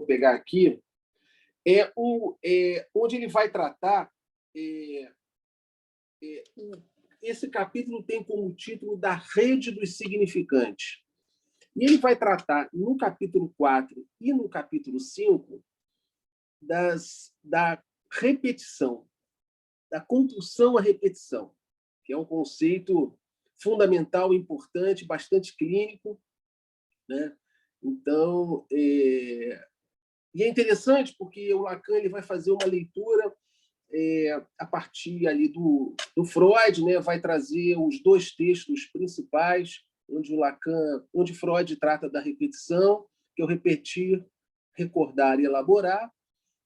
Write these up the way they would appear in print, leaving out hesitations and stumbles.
vou pegar aqui, onde ele vai tratar... esse capítulo tem como título da rede dos significantes. E ele vai tratar, no capítulo 4 e no capítulo 5, da repetição, da compulsão à repetição, que é um conceito fundamental, importante, bastante clínico, né? Então, e é interessante porque o Lacan ele vai fazer uma leitura a partir ali do Freud, né? Vai trazer os dois textos principais, onde Freud trata da repetição, que é o repetir, recordar e elaborar,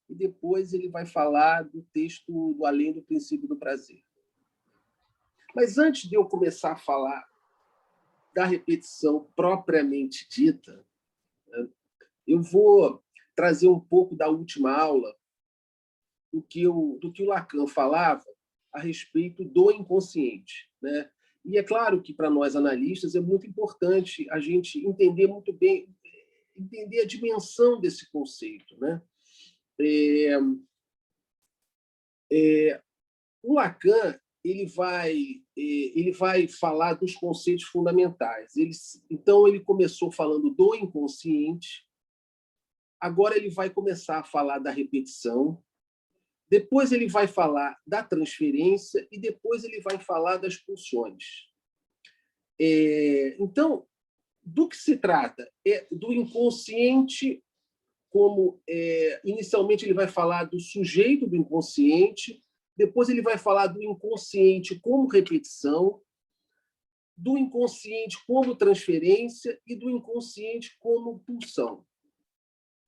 e depois ele vai falar do texto do Além do Princípio do Prazer. Mas antes de eu começar a falar da repetição propriamente dita, né, eu vou trazer um pouco da última aula do que o Lacan falava a respeito do inconsciente, né? E é claro que, para nós analistas, é muito importante a gente entender muito bem, entender a dimensão desse conceito, né? O Lacan ele vai falar dos conceitos fundamentais. Então, ele começou falando do inconsciente, agora ele vai começar a falar da repetição, depois ele vai falar da transferência e depois ele vai falar das pulsões. Então, do que se trata? Do inconsciente como... inicialmente, ele vai falar do sujeito do inconsciente, depois ele vai falar do inconsciente como repetição, do inconsciente como transferência e do inconsciente como pulsão.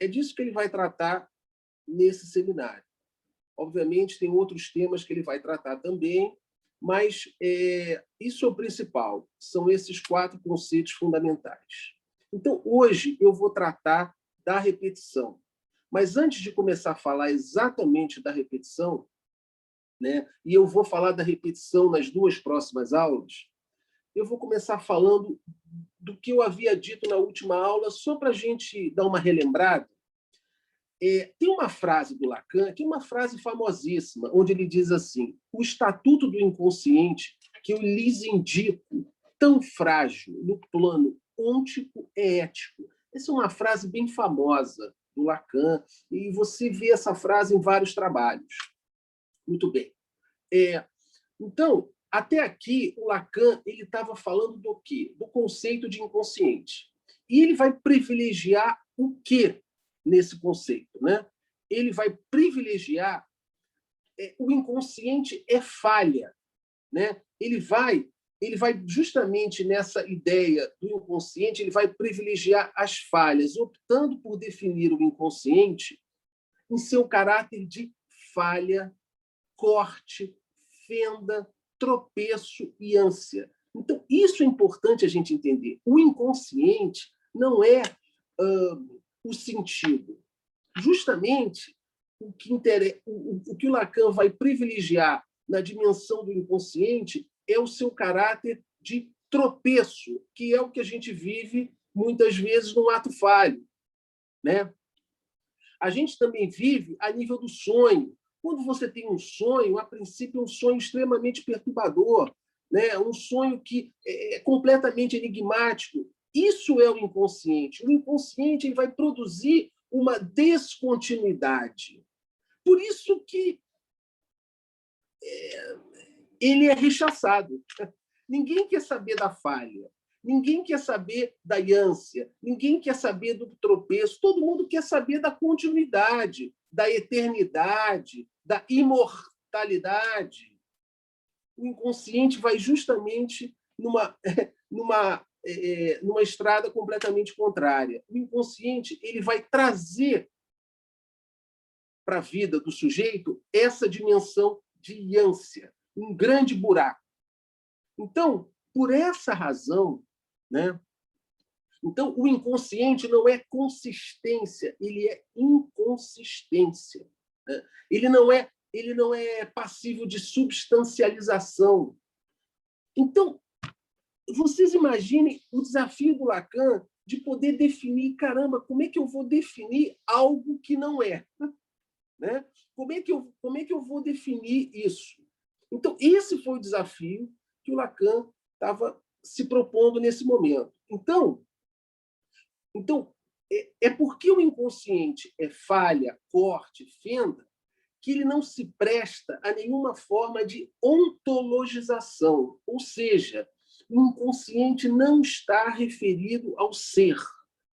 É disso que ele vai tratar nesse seminário. Obviamente, tem outros temas que ele vai tratar também, mas isso é o principal. São esses 4 conceitos fundamentais. Então, hoje, eu vou tratar da repetição. Mas antes de começar a falar exatamente da repetição, né, e eu vou falar da repetição nas 2 próximas aulas, eu vou começar falando do que eu havia dito na última aula, só para a gente dar uma relembrada. Tem uma frase do Lacan, que é uma frase famosíssima, onde ele diz assim: o estatuto do inconsciente que eu lhes indico, tão frágil no plano ôntico e ético. Essa é uma frase bem famosa do Lacan, e você vê essa frase em vários trabalhos. Muito bem. Então, até aqui, o Lacan estava falando do quê? Do conceito de inconsciente. E ele vai privilegiar o quê nesse conceito, né? Ele vai privilegiar o inconsciente é falha, né? Ele vai justamente nessa ideia do inconsciente, ele vai privilegiar as falhas, optando por definir o inconsciente em seu caráter de falha, corte, fenda, tropeço e ânsia. Então, isso é importante a gente entender. O inconsciente não é o sentido. Justamente o que o Lacan vai privilegiar na dimensão do inconsciente é o seu caráter de tropeço, que é o que a gente vive muitas vezes no ato falho, né? A gente também vive a nível do sonho. Quando você tem um sonho, a princípio é um sonho extremamente perturbador, né? Um sonho que é completamente enigmático. Isso é o inconsciente. O inconsciente ele vai produzir uma descontinuidade. Por isso que ele é rechaçado. Ninguém quer saber da falha, ninguém quer saber da ânsia, ninguém quer saber do tropeço, todo mundo quer saber da continuidade, da eternidade, da imortalidade. O inconsciente vai justamente numa estrada completamente contrária. O inconsciente ele vai trazer para a vida do sujeito essa dimensão de ânsia, um grande buraco. Então, por essa razão, né? Então, o inconsciente não é consistência, ele é inconsistência, né? Ele não é passível de substancialização. Então, vocês imaginem o desafio do Lacan de poder definir, caramba, como é que eu vou definir algo que não é? Né? Como é que eu vou definir isso? Então, esse foi o desafio que o Lacan estava se propondo nesse momento. Então é porque o inconsciente é falha, corte, fenda, que ele não se presta a nenhuma forma de ontologização, ou seja, o inconsciente não está referido ao ser.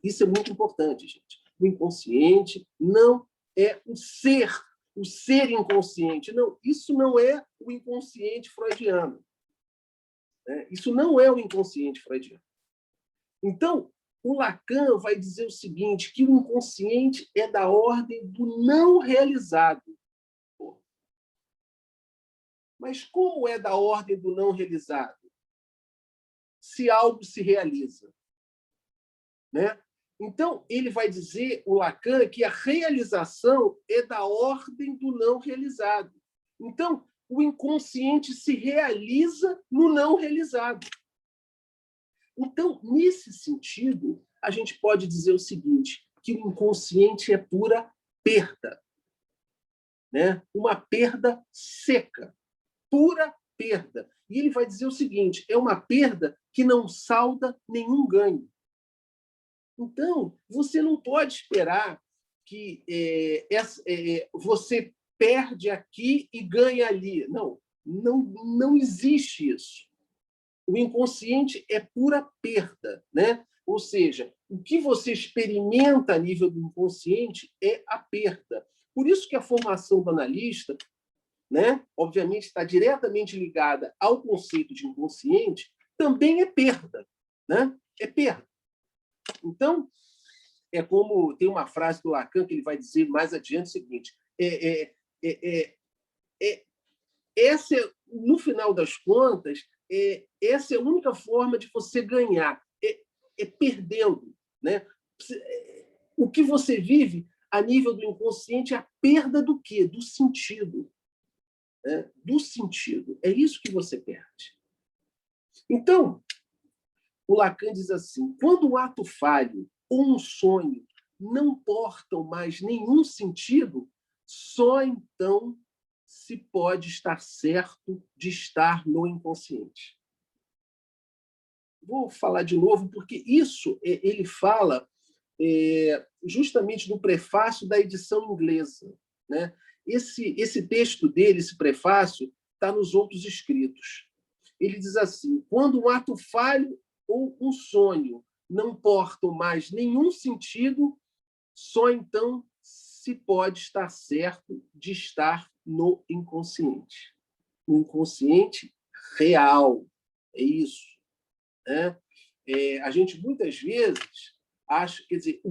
Isso é muito importante, gente. O inconsciente não é o ser inconsciente. Não, isso não é o inconsciente freudiano. Isso não é o inconsciente freudiano. Então, o Lacan vai dizer o seguinte, que o inconsciente é da ordem do não realizado. Mas como é da ordem do não realizado? Se algo se realiza. Né? Então, ele vai dizer, o Lacan, que a realização é da ordem do não realizado. Então, o inconsciente se realiza no não realizado. Então, nesse sentido, a gente pode dizer o seguinte, que o inconsciente é pura perda. Né? Uma perda seca, pura perda. E ele vai dizer o seguinte, é uma perda que não salda nenhum ganho. Então, você não pode esperar que você perde aqui e ganha ali. Não existe isso. O inconsciente é pura perda, né? Ou seja, o que você experimenta a nível do inconsciente é a perda. Por isso que a formação do analista, né, obviamente, está diretamente ligada ao conceito de inconsciente, também é perda. Né? É perda. Então, é como tem uma frase do Lacan que ele vai dizer mais adiante o seguinte: essa no final das contas, essa é a única forma de você ganhar, perdendo. Né? O que você vive a nível do inconsciente é a perda do quê? Do sentido. Né? Do sentido. É isso que você perde. Então, o Lacan diz assim, quando o ato falho ou um sonho não portam mais nenhum sentido, só então se pode estar certo de estar no inconsciente. Vou falar de novo, porque isso ele fala justamente no prefácio da edição inglesa. Né? Esse texto dele, esse prefácio, está nos outros escritos. Ele diz assim, quando um ato falho ou um sonho não portam mais nenhum sentido, só então se pode estar certo de estar no inconsciente. No inconsciente real. É isso. Né? A gente, muitas vezes, acha... Quer dizer,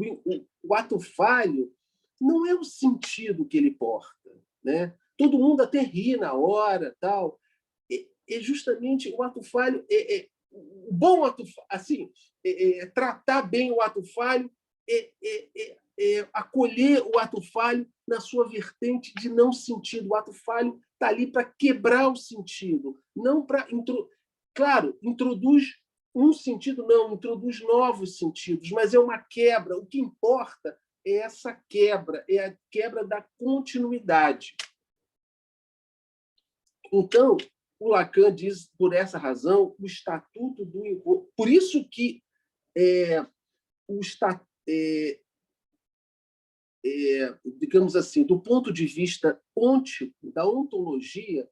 o ato falho não é o sentido que ele porta. Né? Todo mundo até ri na hora, tal. É justamente o ato falho... o bom ato, assim, tratar bem o ato falho, acolher o ato falho na sua vertente de não sentido. O ato falho está ali para quebrar o sentido, não para... Claro, introduz um sentido, não, introduz novos sentidos, mas é uma quebra. O que importa é essa quebra, é a quebra da continuidade. Então, o Lacan diz, por essa razão, o estatuto do inconsciente. Por isso que digamos assim, do ponto de vista ontico, da ontologia,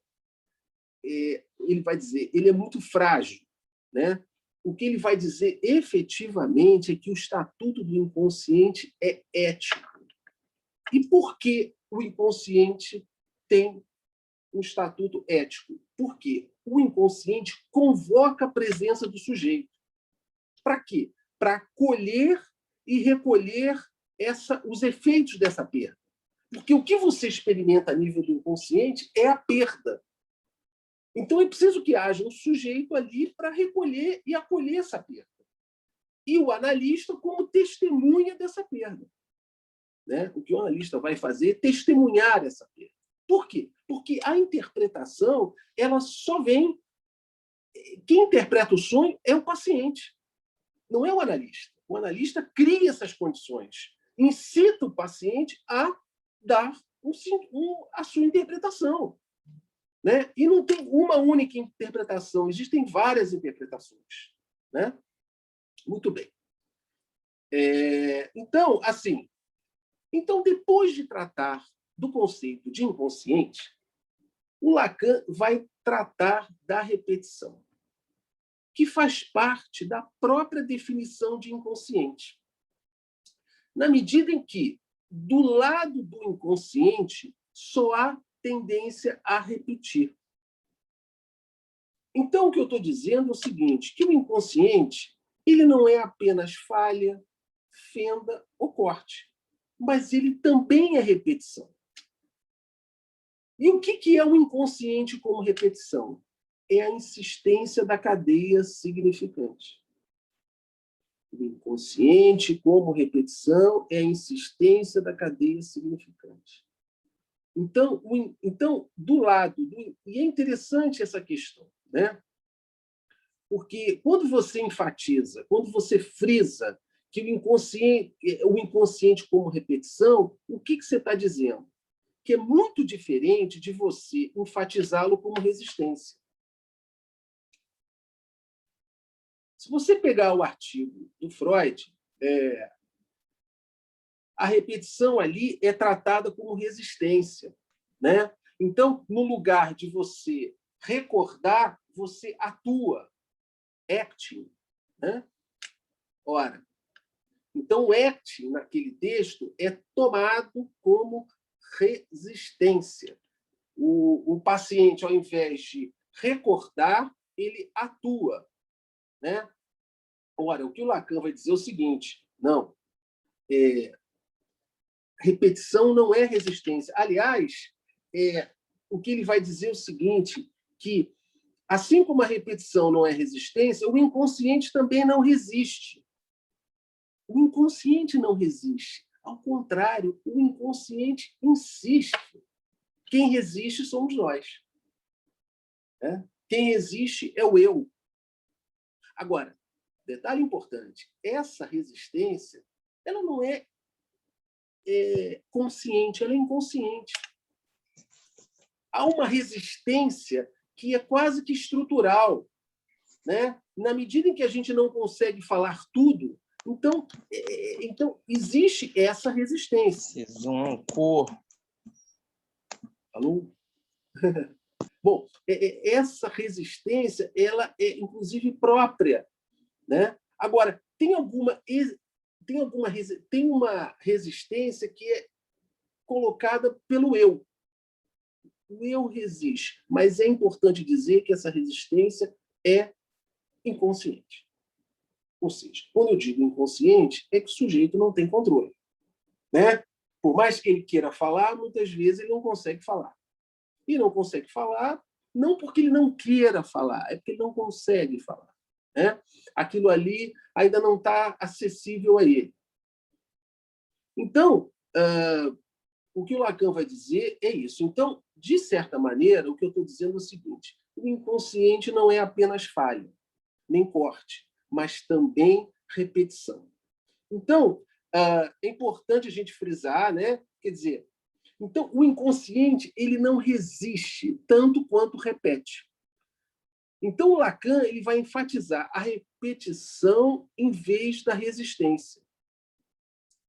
ele vai dizer, ele é muito frágil. Né? O que ele vai dizer efetivamente é que o estatuto do inconsciente é ético. E por que o inconsciente tem um estatuto ético? Por quê? O inconsciente convoca a presença do sujeito. Para quê? Para acolher e recolher os efeitos dessa perda. Porque o que você experimenta a nível do inconsciente é a perda. Então, é preciso que haja um sujeito ali para recolher e acolher essa perda. E o analista como testemunha dessa perda. Né? O que o analista vai fazer é testemunhar essa perda. Por quê? Porque a interpretação ela só vem... Quem interpreta o sonho é o paciente, não é o analista. O analista cria essas condições, incita o paciente a dar a sua interpretação. Né? E não tem uma única interpretação, existem várias interpretações. Né? Muito bem. Então, assim, depois de tratar do conceito de inconsciente, o Lacan vai tratar da repetição, que faz parte da própria definição de inconsciente. Na medida em que, do lado do inconsciente, só há tendência a repetir. Então, o que eu estou dizendo é o seguinte, que o inconsciente ele não é apenas falha, fenda ou corte, mas ele também é repetição. E o que é o inconsciente como repetição? É a insistência da cadeia significante. O inconsciente como repetição é a insistência da cadeia significante. Então, do lado... E é interessante essa questão, né? Porque quando você enfatiza, quando você frisa que o inconsciente como repetição, o que você está dizendo? Que é muito diferente de você enfatizá-lo como resistência. Se você pegar o artigo do Freud, a repetição ali é tratada como resistência. Né? Então, no lugar de você recordar, você atua, acting. Né? Ora, então o acting, naquele texto, é tomado como resistência. O paciente, ao invés de recordar, ele atua. Né? Ora, o que o Lacan vai dizer é o seguinte, não, repetição não é resistência. Aliás, o que ele vai dizer é o seguinte, que assim como a repetição não é resistência, o inconsciente também não resiste. O inconsciente não resiste. Ao contrário, o inconsciente insiste. Quem resiste somos nós. Né? Quem resiste é o eu. Agora, detalhe importante, essa resistência ela não é consciente, ela é inconsciente. Há uma resistência que é quase que estrutural. Né? Na medida em que a gente não consegue falar tudo, então existe essa resistência. Alô? Bom, essa resistência ela é, inclusive, própria. Né? Agora, tem uma resistência que é colocada pelo eu. O eu resiste, mas é importante dizer que essa resistência é inconsciente. Ou seja, quando eu digo inconsciente, é que o sujeito não tem controle. Né? Por mais que ele queira falar, muitas vezes ele não consegue falar. E não consegue falar não porque ele não queira falar, é porque ele não consegue falar. Né? Aquilo ali ainda não está acessível a ele. Então, o que o Lacan vai dizer é isso. Então, de certa maneira, o que eu estou dizendo é o seguinte, o inconsciente não é apenas falha, nem corte, mas também repetição. Então, é importante a gente frisar, né? Quer dizer, então, o inconsciente ele não resiste tanto quanto repete. Então, o Lacan ele vai enfatizar a repetição em vez da resistência.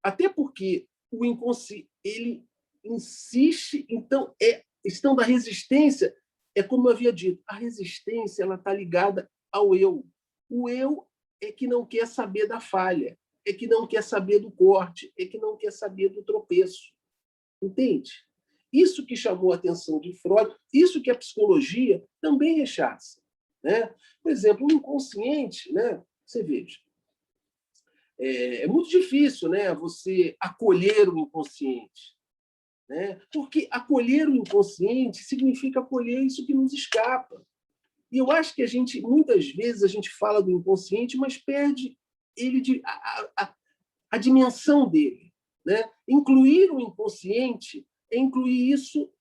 Até porque o inconsciente ele insiste, então, questão da resistência é como eu havia dito, a resistência ela está ligada ao eu. O eu é que não quer saber da falha, é que não quer saber do corte, é que não quer saber do tropeço. Entende? Isso que chamou a atenção de Freud, isso que a psicologia também rechaça. Né? Por exemplo, o inconsciente, né? Você veja, é muito difícil, né, você acolher o inconsciente. Né? Porque acolher o inconsciente significa acolher isso que nos escapa. E eu acho que muitas vezes, a gente fala do inconsciente, mas perde ele a dimensão dele. Né? Incluir o inconsciente é incluir isso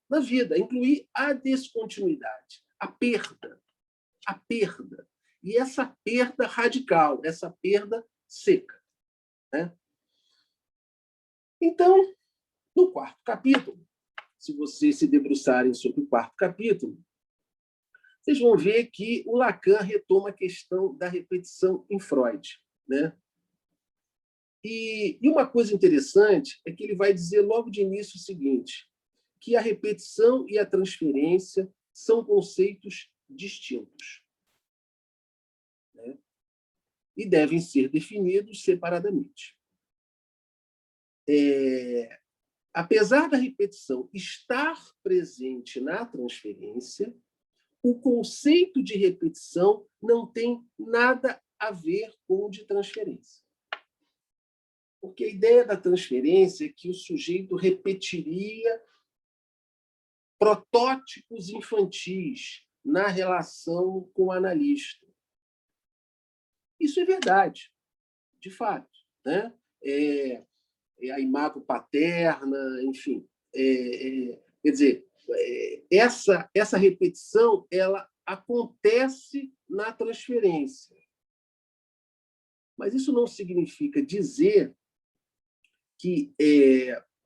na vida, é incluir a descontinuidade, a perda. E essa perda radical, essa perda seca, né? Então, no quarto capítulo, se vocês se debruçarem sobre o quarto capítulo, vocês vão ver que o Lacan retoma a questão da repetição em Freud, né? E uma coisa interessante é que ele vai dizer logo de início o seguinte, que a repetição e a transferência são conceitos distintos, né? E devem ser definidos separadamente. Apesar da repetição estar presente na transferência, o conceito de repetição não tem nada a ver com o de transferência. Porque a ideia da transferência é que o sujeito repetiria protótipos infantis na relação com o analista. Isso é verdade, de fato, né? A imago paterna, enfim. Quer dizer, essa repetição ela acontece na transferência. Mas isso não significa dizer que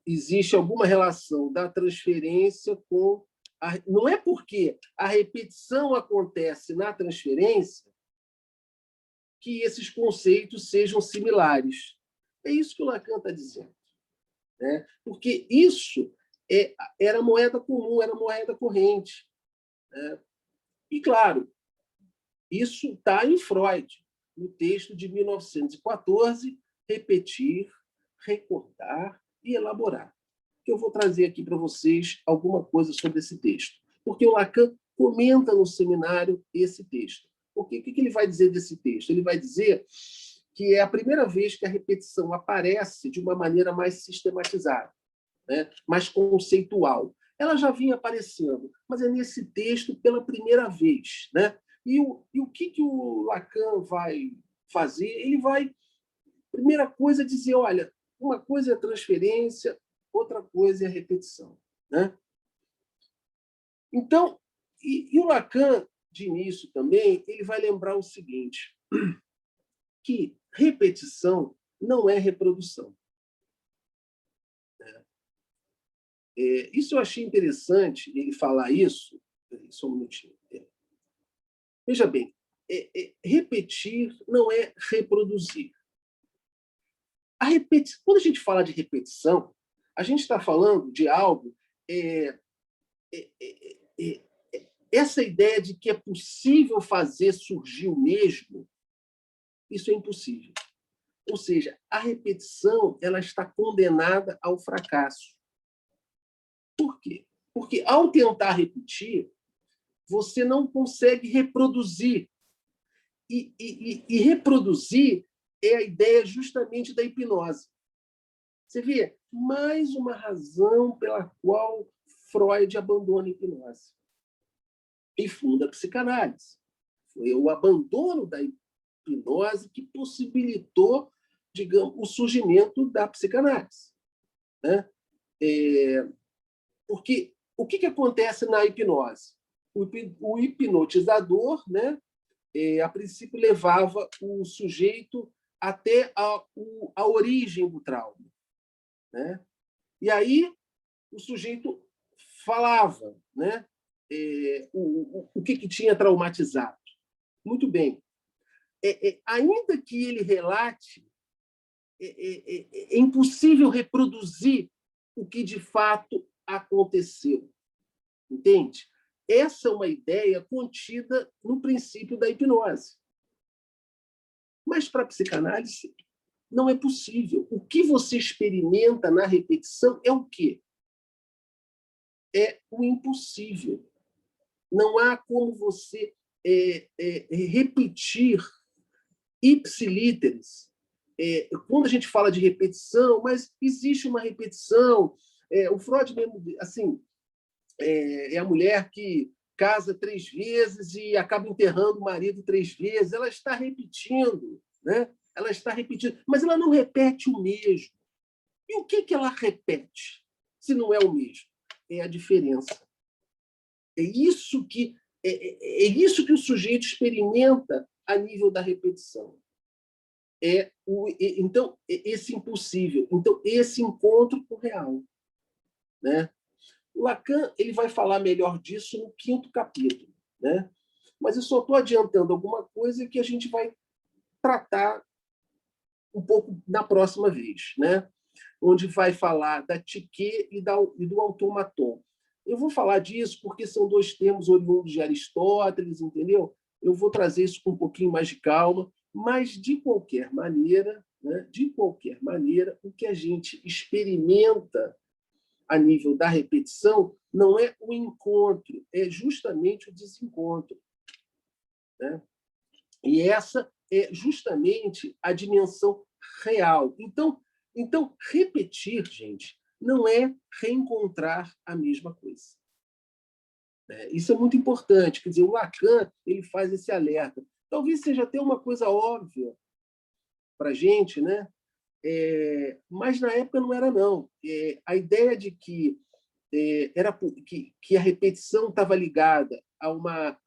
existe alguma relação da transferência com... Não é porque a repetição acontece na transferência que esses conceitos sejam similares. É isso que o Lacan está dizendo, né? Porque isso era moeda comum, era moeda corrente, né? E, claro, isso está em Freud, no texto de 1914, Repetir, Recordar e Elaborar. Eu vou trazer aqui para vocês alguma coisa sobre esse texto, porque o Lacan comenta no seminário esse texto. Porque o que ele vai dizer desse texto? Ele vai dizer que é a primeira vez que a repetição aparece de uma maneira mais sistematizada, né? Mais conceitual. Ela já vinha aparecendo, mas é nesse texto pela primeira vez, né? E o que o Lacan vai fazer? Ele vai, primeira coisa, dizer, olha, uma coisa é a transferência, outra coisa é a repetição, né? Então, e o Lacan, de início também, ele vai lembrar o seguinte, que repetição não é reprodução. Isso eu achei interessante, ele falar isso. Só um minutinho. Veja bem, repetir não é reproduzir. Quando a gente fala de repetição, a gente está falando de algo... essa ideia de que é possível fazer surgir o mesmo, isso é impossível. Ou seja, a repetição ela está condenada ao fracasso. Por quê? Porque, ao tentar repetir, você não consegue reproduzir. E reproduzir é a ideia justamente da hipnose. Você vê, mais uma razão pela qual Freud abandona a hipnose e funda a psicanálise. Foi o abandono da hipnose que possibilitou, digamos, o surgimento da psicanálise, né? Porque o que acontece na hipnose? O hipnotizador, né, a princípio, levava o sujeito até a origem do trauma, né? E aí o sujeito falava, né, o que tinha traumatizado. Muito bem. Ainda que ele relate, é impossível reproduzir o que de fato aconteceu. Entende? Essa é uma ideia contida no princípio da hipnose. Mas, para a psicanálise, não é possível. O que você experimenta na repetição é o quê? É o impossível. Não há como você repetir ipsilíteres. Quando a gente fala de repetição, mas existe uma repetição. O Freud mesmo, assim, é a mulher que casa 3 vezes e acaba enterrando o marido 3 vezes. Ela está repetindo, né? Ela está repetindo, mas ela não repete o mesmo. E o que ela repete, se não é o mesmo? É a diferença. É isso que o sujeito experimenta a nível da repetição. então, esse impossível. Então, esse encontro com o real. Né? Lacan ele vai falar melhor disso no 5º capítulo. Né? Mas eu só estou adiantando alguma coisa que a gente vai tratar um pouco na próxima vez, né? Onde vai falar da psique e do automaton. Eu vou falar disso porque são 2 termos oriundos de Aristóteles, entendeu? Eu vou trazer isso com um pouquinho mais de calma, mas, de qualquer maneira, né, o que a gente experimenta a nível da repetição não é o encontro, é justamente o desencontro. Né? E essa é justamente a dimensão real. Então, repetir, gente, não é reencontrar a mesma coisa. Isso é muito importante. Quer dizer, o Lacan ele faz esse alerta. Talvez seja até uma coisa óbvia para a gente, né? Mas na época não era, não. A ideia de que a repetição estava ligada a uma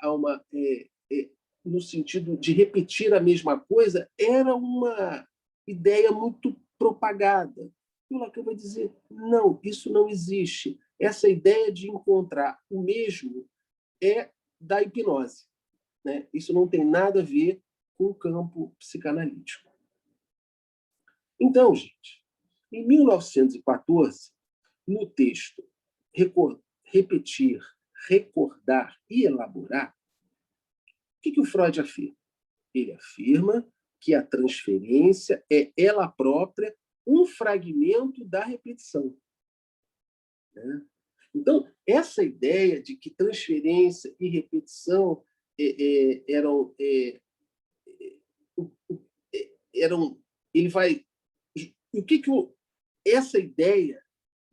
no sentido de repetir a mesma coisa, era uma ideia muito propagada. E o Lacan vai dizer, não, isso não existe. Essa ideia de encontrar o mesmo é da hipnose. Né? Isso não tem nada a ver com o campo psicanalítico. Então, gente, em 1914, no texto Repetir, Recordar e Elaborar, o que o Freud afirma? Ele afirma que a transferência é ela própria um fragmento da repetição. Né? Então, essa ideia de que transferência e repetição eram... ele vai... O que essa ideia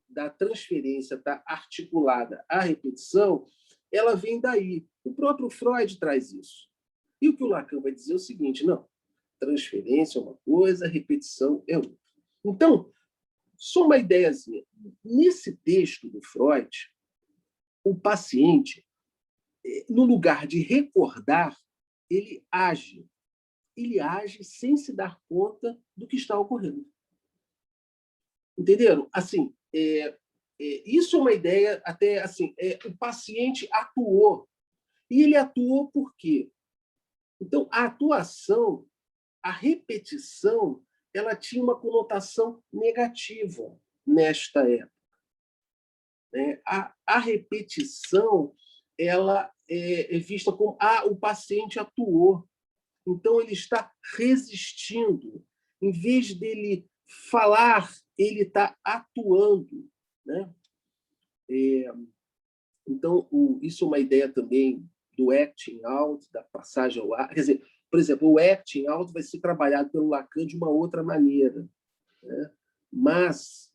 da transferência está articulada à repetição, ela vem daí. O próprio Freud traz isso. E o que o Lacan vai dizer é o seguinte, não, transferência é uma coisa, repetição é outra. Então, só uma ideiazinha. Nesse texto do Freud, o paciente, no lugar de recordar, ele age. Ele age sem se dar conta do que está ocorrendo. Entenderam? Assim, isso é uma ideia até assim, o paciente atuou. E ele atuou por quê? Então, a atuação, a repetição, ela tinha uma conotação negativa nesta época. Né? A repetição ela é vista como o paciente atuou. Então, ele está resistindo. Em vez dele falar, ele está atuando. Né? Então, isso é uma ideia também do acting out, da passagem ao ar. Quer dizer, por exemplo, o acting out vai ser trabalhado pelo Lacan de uma outra maneira. Né? Mas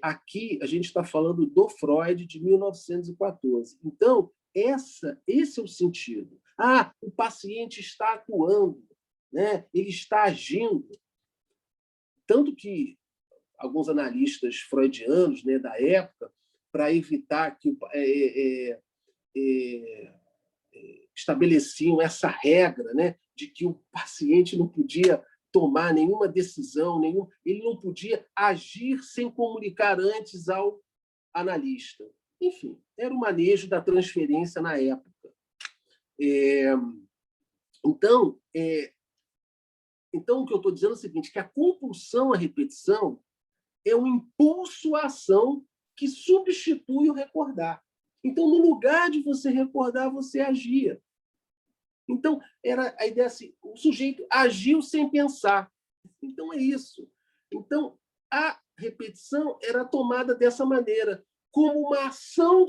aqui a gente está falando do Freud de 1914. Então, esse é o sentido. O paciente está atuando, né? Ele está agindo. Tanto que alguns analistas freudianos, né, da época, para evitar que estabeleciam essa regra, né, de que o paciente não podia tomar nenhuma decisão, ele não podia agir sem comunicar antes ao analista. Enfim, era o manejo da transferência na época. Então, o que eu estou dizendo é o seguinte, que a compulsão à repetição é um impulso à ação que substitui o recordar. Então, no lugar de você recordar, você agia. Então, era a ideia assim, o sujeito agiu sem pensar. Então, é isso. Então, a repetição era tomada dessa maneira, como uma ação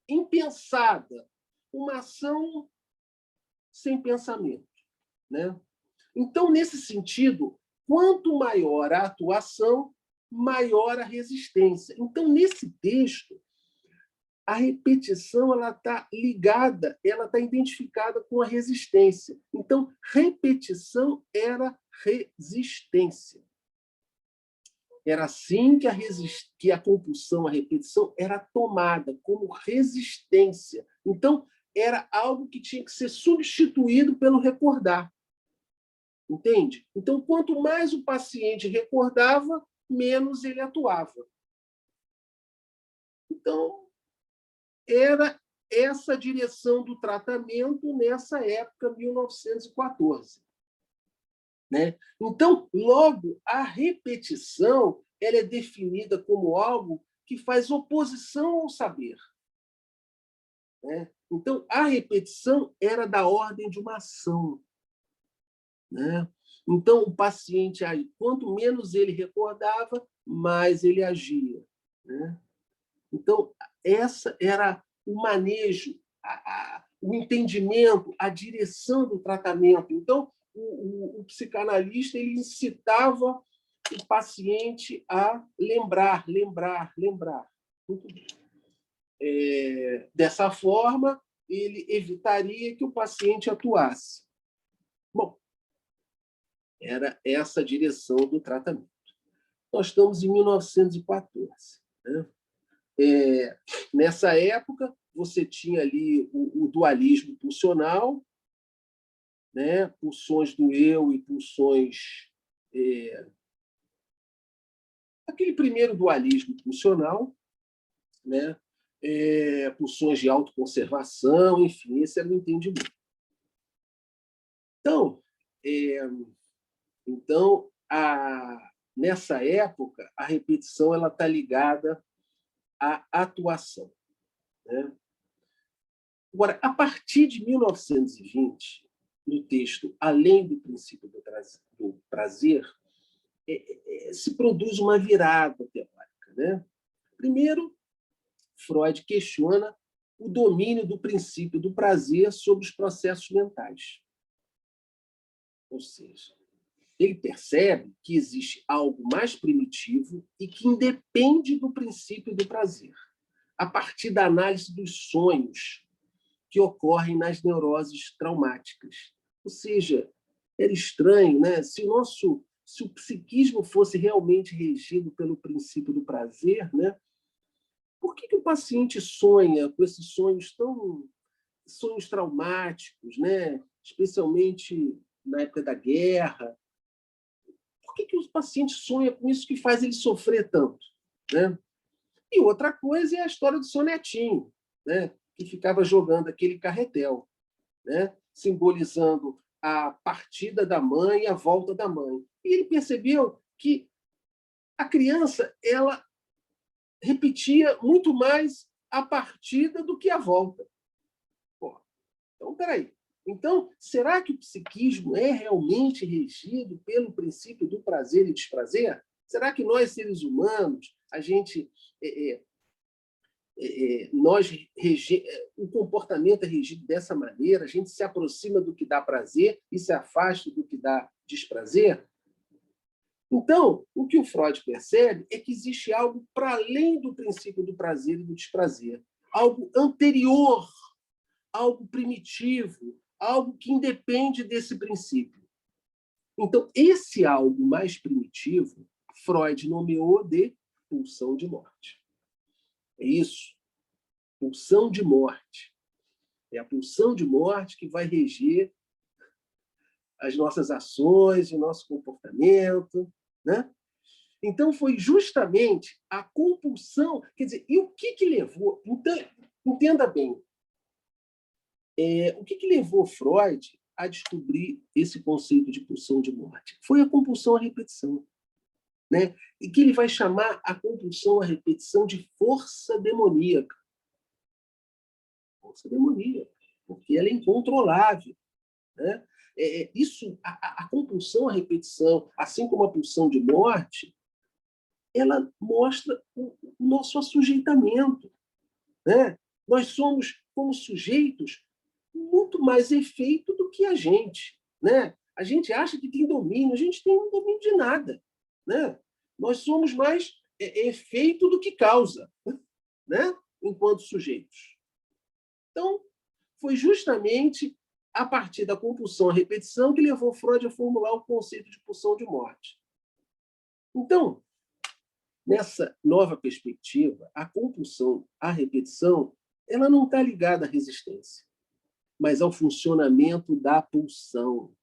impensada, uma ação sem pensamento. Né? Então, nesse sentido, quanto maior a atuação, maior a resistência. Então, nesse texto, a repetição ela está ligada, ela está identificada com a resistência. Então, repetição era resistência. Era assim que a compulsão, a repetição, era tomada como resistência. Então, era algo que tinha que ser substituído pelo recordar. Entende? Então, quanto mais o paciente recordava, menos ele atuava. Então, era essa direção do tratamento nessa época, 1914. Né? Então, logo, a repetição ela é definida como algo que faz oposição ao saber. Né? Então, a repetição era da ordem de uma ação. Né? Então, o paciente, quanto menos ele recordava, mais ele agia. Né? Então, essa era o manejo, o entendimento, a direção do tratamento. Então, o psicanalista ele incitava o paciente a lembrar, lembrar, lembrar. Dessa forma, ele evitaria que o paciente atuasse. Bom, era essa a direção do tratamento. Nós estamos em 1914. Né? Nessa época, você tinha ali o dualismo pulsional, né? Pulsões do eu e pulsões... aquele primeiro dualismo pulsional, né? Pulsões de autoconservação, enfim, esse era o entendimento. Então, nessa época, a repetição está ligada à atuação. Né? Agora, a partir de 1920, no texto Além do Princípio do Prazer, se produz uma virada teórica. Né? Primeiro, Freud questiona o domínio do princípio do prazer sobre os processos mentais. Ou seja, ele percebe que existe algo mais primitivo e que independe do princípio do prazer, a partir da análise dos sonhos que ocorrem nas neuroses traumáticas. Ou seja, era estranho, né? Se o psiquismo fosse realmente regido pelo princípio do prazer, né? Por que o paciente sonha com esses sonhos traumáticos, né? Especialmente na época da guerra? Por que o paciente sonha com isso que faz ele sofrer tanto? Né? E outra coisa é a história do sonetinho, né? Que ficava jogando aquele carretel, né? Simbolizando a partida da mãe e a volta da mãe. E ele percebeu que a criança ela repetia muito mais a partida do que a volta. Pô, então, peraí. Então, será que o psiquismo é realmente regido pelo princípio do prazer e desprazer? Será que nós, seres humanos, o comportamento é regido dessa maneira? A gente se aproxima do que dá prazer e se afasta do que dá desprazer? Então, o que o Freud percebe é que existe algo para além do princípio do prazer e do desprazer, algo anterior, algo primitivo, algo que independe desse princípio. Então, esse algo mais primitivo, Freud nomeou de pulsão de morte. É isso, pulsão de morte. É a pulsão de morte que vai reger as nossas ações, o nosso comportamento, né? Então, foi justamente a compulsão... Quer dizer, e o que levou... Então, entenda bem, o que levou Freud a descobrir esse conceito de pulsão de morte? Foi a compulsão à repetição. Né? E que ele vai chamar a compulsão à repetição de força demoníaca. Força demoníaca, porque ela é incontrolável. Né? A compulsão à repetição, assim como a pulsão de morte, ela mostra o nosso assujeitamento. Né? Nós somos, como sujeitos, muito mais efeito do que a gente. Né? A gente acha que tem domínio, a gente tem um domínio de nada. Né? Nós somos mais efeito do que causa, né? Enquanto sujeitos. Então, foi justamente a partir da compulsão à repetição que levou Freud a formular o conceito de pulsão de morte. Então, nessa nova perspectiva, a compulsão à repetição ela não está ligada à resistência, mas ao funcionamento da pulsão.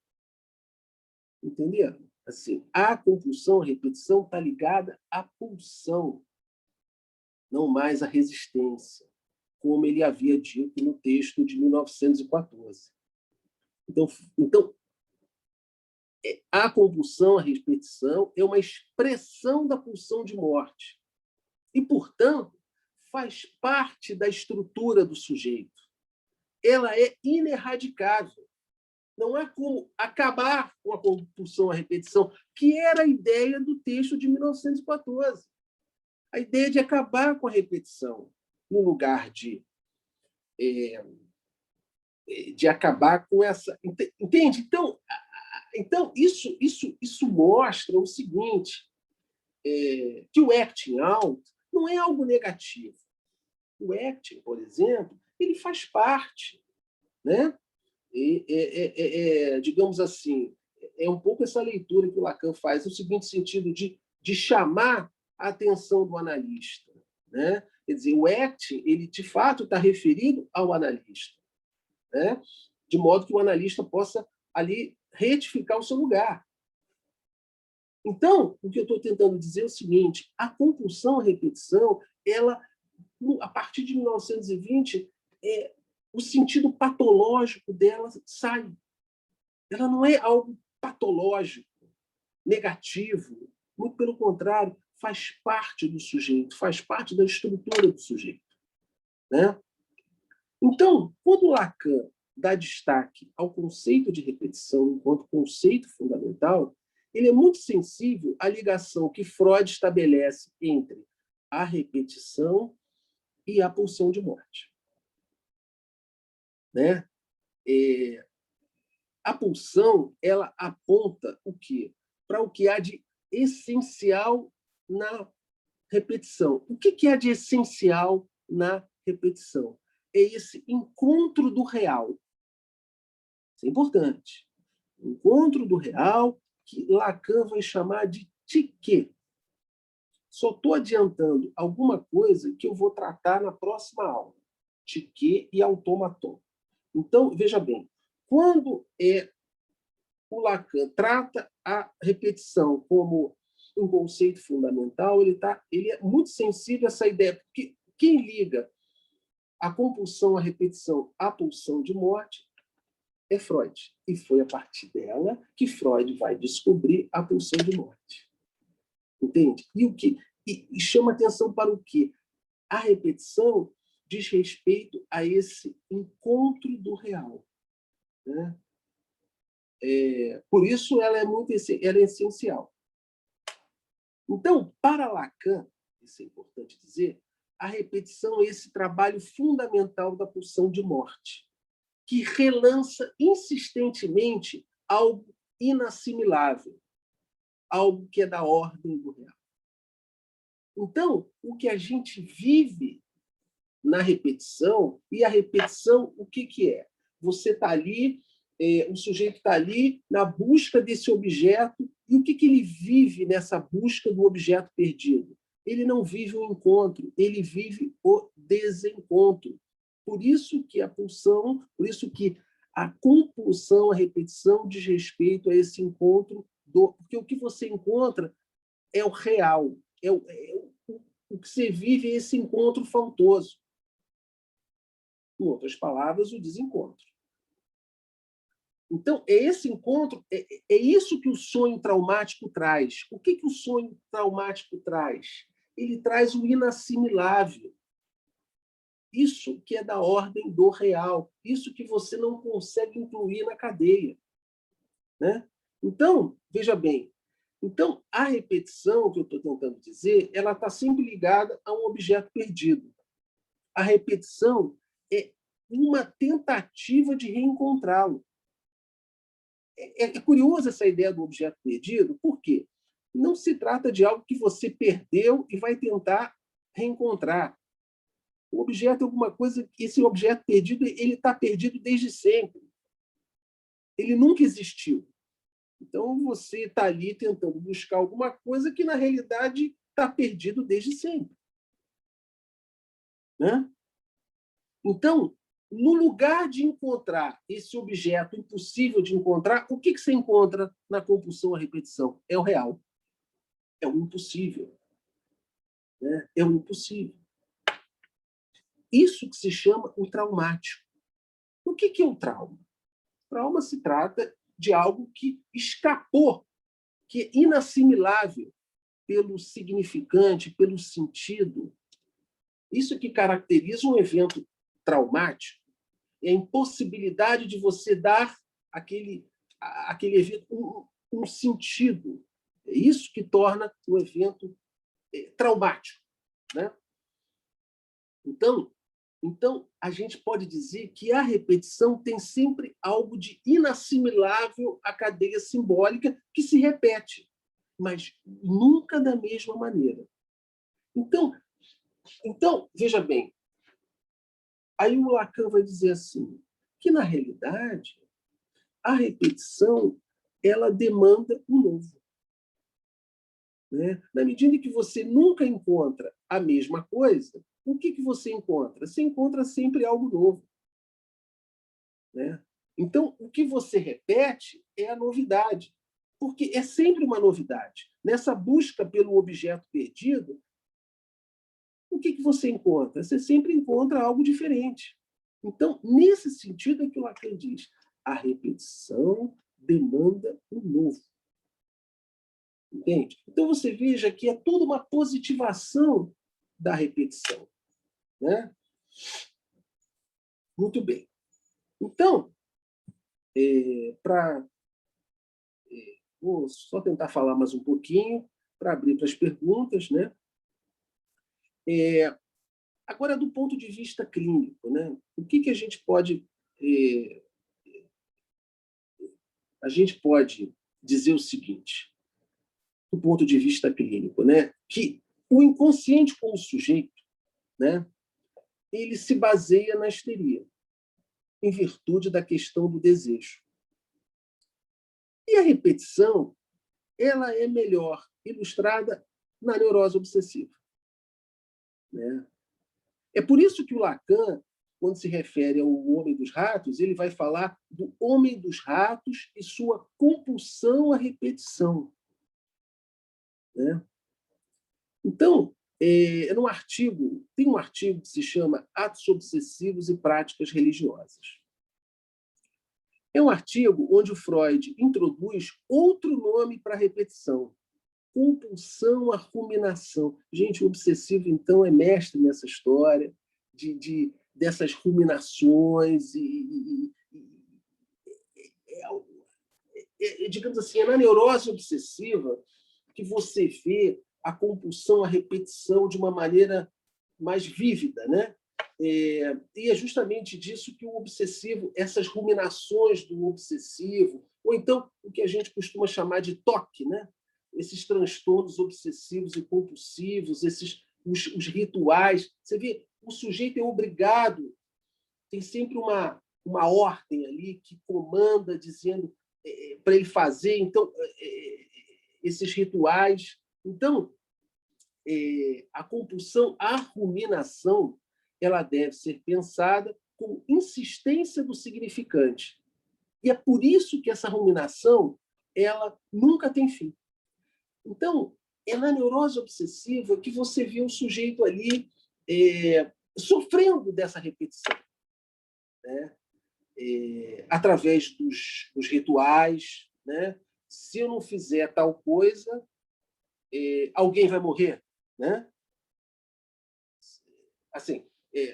Entenderam? Assim, a compulsão, a repetição está ligada à pulsão, não mais à resistência, como ele havia dito no texto de 1914. Então a compulsão, a repetição, é uma expressão da pulsão de morte e, portanto, faz parte da estrutura do sujeito. Ela é ineradicável. Não há como acabar com a compulsão, a repetição, que era a ideia do texto de 1914. A ideia de acabar com a repetição, no lugar de acabar com essa. Entende? Então isso mostra o seguinte: que o acting out não é algo negativo. O acting, por exemplo, ele faz parte, né? Digamos assim, é um pouco essa leitura que o Lacan faz, no seguinte sentido de chamar a atenção do analista. Né? Quer dizer, o acting, ele de fato está referido ao analista, né? De modo que o analista possa ali retificar o seu lugar. Então, o que eu estou tentando dizer é o seguinte: a compulsão, a repetição, ela, a partir de 1920, o sentido patológico dela sai. Ela não é algo patológico, negativo. Muito pelo contrário, faz parte do sujeito, faz parte da estrutura do sujeito. Né? Então, quando Lacan dá destaque ao conceito de repetição enquanto conceito fundamental, ele é muito sensível à ligação que Freud estabelece entre a repetição e a pulsão de morte. Né? A pulsão, ela aponta o quê? Para o que há de essencial na repetição. O que há de essencial na repetição? É esse encontro do real. Isso é importante. O encontro do real, que Lacan vai chamar de tiquê. Só estou adiantando alguma coisa que eu vou tratar na próxima aula. Tiquê e automaton. Então, veja bem, quando o Lacan trata a repetição como um conceito fundamental, ele é muito sensível a essa ideia, porque quem liga a compulsão, a repetição, à pulsão de morte é Freud. E foi a partir dela que Freud vai descobrir a pulsão de morte. Entende? E chama atenção para o quê? A repetição diz respeito a esse encontro do real. Né? Por isso ela é essencial. Então, para Lacan, isso é importante dizer, a repetição é esse trabalho fundamental da pulsão de morte, que relança insistentemente algo inassimilável, algo que é da ordem do real. Então, o que a gente vive na repetição, e a repetição, o que é? Você está ali, o sujeito está ali na busca desse objeto, e o que ele vive nessa busca do objeto perdido? Ele não vive o encontro, ele vive o desencontro. Por isso que a pulsão, por isso que a compulsão, a repetição diz respeito a esse encontro, porque o que você encontra é o real, o que você vive é esse encontro faltoso. Em outras palavras, o desencontro. Então, esse encontro, é isso que o sonho traumático traz. O que o sonho traumático traz? Ele traz o inassimilável. Isso que é da ordem do real. Isso que você não consegue incluir na cadeia. Né? Então, veja bem, então, a repetição, que eu estou tentando dizer, ela está sempre ligada a um objeto perdido. A repetição é uma tentativa de reencontrá-lo. É curiosa essa ideia do objeto perdido, por quê? Não se trata de algo que você perdeu e vai tentar reencontrar. O objeto é alguma coisa, esse objeto perdido, ele está perdido desde sempre. Ele nunca existiu. Então, você está ali tentando buscar alguma coisa que, na realidade, está perdido desde sempre. Né? Então, no lugar de encontrar esse objeto impossível de encontrar, o que você encontra na compulsão à repetição? É o real. É o impossível. Né? É o impossível. Isso que se chama o traumático. O que é o trauma? O trauma se trata de algo que escapou, que é inassimilável pelo significante, pelo sentido. Isso que caracteriza um evento traumático é a impossibilidade de você dar aquele evento um sentido. É isso que torna o evento traumático. Né? Então, a gente pode dizer que a repetição tem sempre algo de inassimilável à cadeia simbólica que se repete, mas nunca da mesma maneira. Então veja bem, aí o Lacan vai dizer assim, que, na realidade, a repetição ela demanda o novo. Né? Na medida em que você nunca encontra a mesma coisa, o que você encontra? Você encontra sempre algo novo. Né? Então, o que você repete é a novidade, porque é sempre uma novidade. Nessa busca pelo objeto perdido, o que você encontra? Você sempre encontra algo diferente. Então, nesse sentido é que o Lacan diz, a repetição demanda o novo. Entende? Então, você veja que é toda uma positivação da repetição. Né? Muito bem. Então, vou só tentar falar mais um pouquinho para abrir para as perguntas. Né? Agora, do ponto de vista clínico, né? O que a gente pode... a gente pode dizer o seguinte, do ponto de vista clínico, né? Que o inconsciente como sujeito, né? Ele se baseia na histeria, em virtude da questão do desejo. E a repetição ela é melhor ilustrada na neurose obsessiva. Né? É por isso que o Lacan, quando se refere ao homem dos ratos, ele vai falar do homem dos ratos e sua compulsão à repetição. Né? Então, tem um artigo que se chama Atos Obsessivos e Práticas Religiosas. É um artigo onde o Freud introduz outro nome para a repetição, compulsão à ruminação. Gente, o obsessivo, então, é mestre nessa história dessas ruminações digamos assim, é na neurose obsessiva que você vê a compulsão à repetição de uma maneira mais vívida, né? E é justamente disso que o obsessivo, essas ruminações do obsessivo, ou então o que a gente costuma chamar de TOC, né? Esses transtornos obsessivos e compulsivos, os rituais. Você vê, o sujeito é obrigado, tem sempre uma ordem ali que comanda, dizendo para ele fazer, então, esses rituais. Então, a compulsão à ruminação ela deve ser pensada com insistência do significante. E é por isso que essa ruminação ela nunca tem fim. Então, é na neurose obsessiva que você vê o sujeito ali sofrendo dessa repetição. Né? Através dos rituais. Né? Se eu não fizer tal coisa, alguém vai morrer. Né? Assim,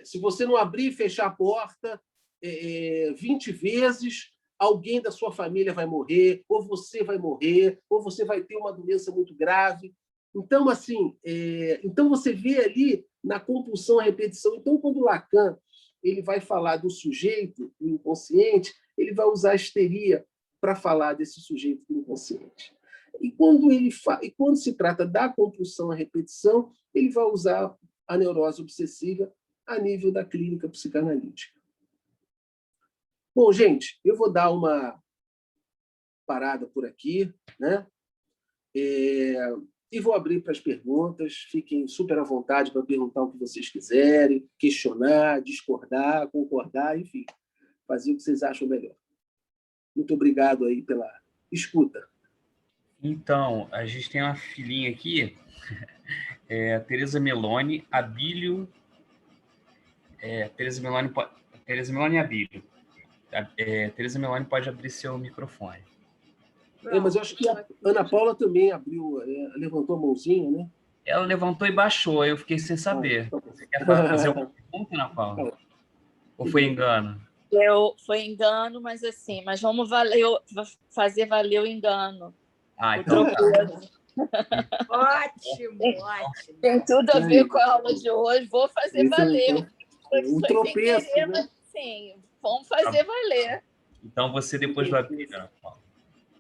se você não abrir e fechar a porta 20 vezes, alguém da sua família vai morrer, ou você vai ter uma doença muito grave. Então, assim, então você vê ali na compulsão à repetição. Então, quando Lacan ele vai falar do sujeito do inconsciente, ele vai usar a histeria para falar desse sujeito do inconsciente. E quando se trata da compulsão à repetição, ele vai usar a neurose obsessiva a nível da clínica psicanalítica. Bom, gente, eu vou dar uma parada por aqui, né? E vou abrir para as perguntas. Fiquem super à vontade para perguntar o que vocês quiserem, questionar, discordar, concordar, enfim, fazer o que vocês acham melhor. Muito obrigado aí pela escuta. Então, a gente tem uma filhinha aqui, a Tereza Meloni, Abílio... Tereza Meloni e Abílio. Tereza Meloni pode abrir seu microfone. Mas eu acho que a Ana Paula também abriu, levantou a mãozinha, né? Ela levantou e baixou, eu fiquei sem saber. Você quer fazer uma pergunta, Ana Paula? Ou foi engano? Foi engano, mas assim, mas vamos fazer valer o engano. Então Ótimo, ótimo. Tem tudo a ver com a aula de hoje. Vou fazer valer. Um tropeço, querer, né? Mas, sim, vamos fazer valer. Então você depois vai abrir, Ana Paula.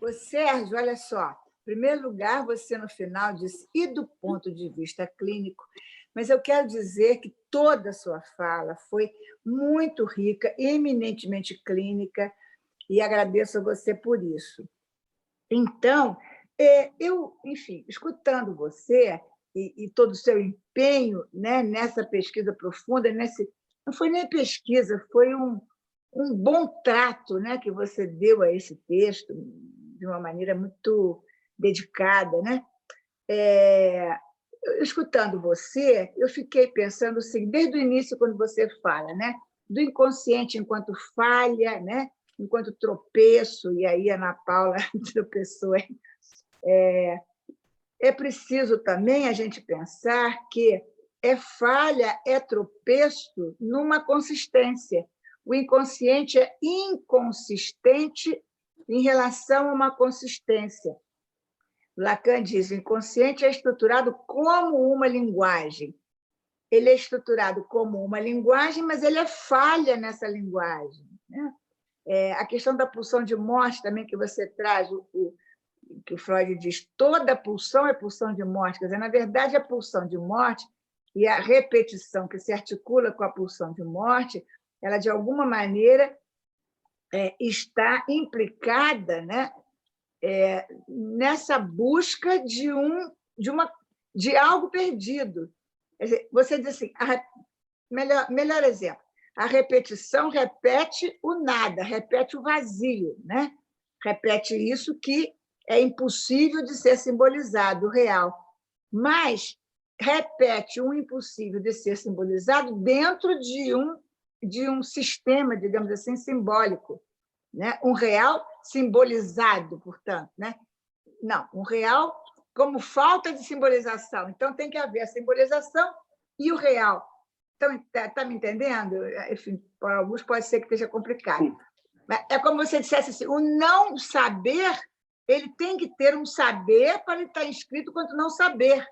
Ô, Sérgio, olha só. Em primeiro lugar, você no final disse, e do ponto de vista clínico, mas eu quero dizer que toda a sua fala foi muito rica, eminentemente clínica, e agradeço a você por isso. Então, eu, enfim, escutando você e todo o seu empenho, né, nessa pesquisa profunda, não foi nem pesquisa, foi um bom trato, né, que você deu a esse texto, de uma maneira muito dedicada, né? Escutando você, eu fiquei pensando assim, desde o início, quando você fala, né, do inconsciente enquanto falha, né, enquanto tropeço, e aí a Ana Paula tropeçou. É preciso também a gente pensar que falha, tropeço numa consistência. O inconsciente é inconsistente em relação a uma consistência. Lacan diz: o inconsciente é estruturado como uma linguagem. Ele é estruturado como uma linguagem, mas ele é falha nessa linguagem, né? A questão da pulsão de morte também que você traz, que o Freud diz, toda pulsão é pulsão de morte. Quer dizer, na verdade, a pulsão de morte e a repetição que se articula com a pulsão de morte, ela, de alguma maneira, está implicada, né, nessa busca de algo perdido. Quer dizer, você diz assim, melhor exemplo, a repetição repete o nada, repete o vazio, né? Repete isso que é impossível de ser simbolizado, o real, mas repete um impossível de ser simbolizado dentro de um sistema, digamos assim, simbólico, né? Um real simbolizado, portanto, né? Não, um real como falta de simbolização. Então, tem que haver a simbolização e o real. Então, está me entendendo? Enfim, para alguns pode ser que esteja complicado. Mas é como você dissesse assim, o não saber, ele tem que ter um saber para ele estar inscrito quanto não saber.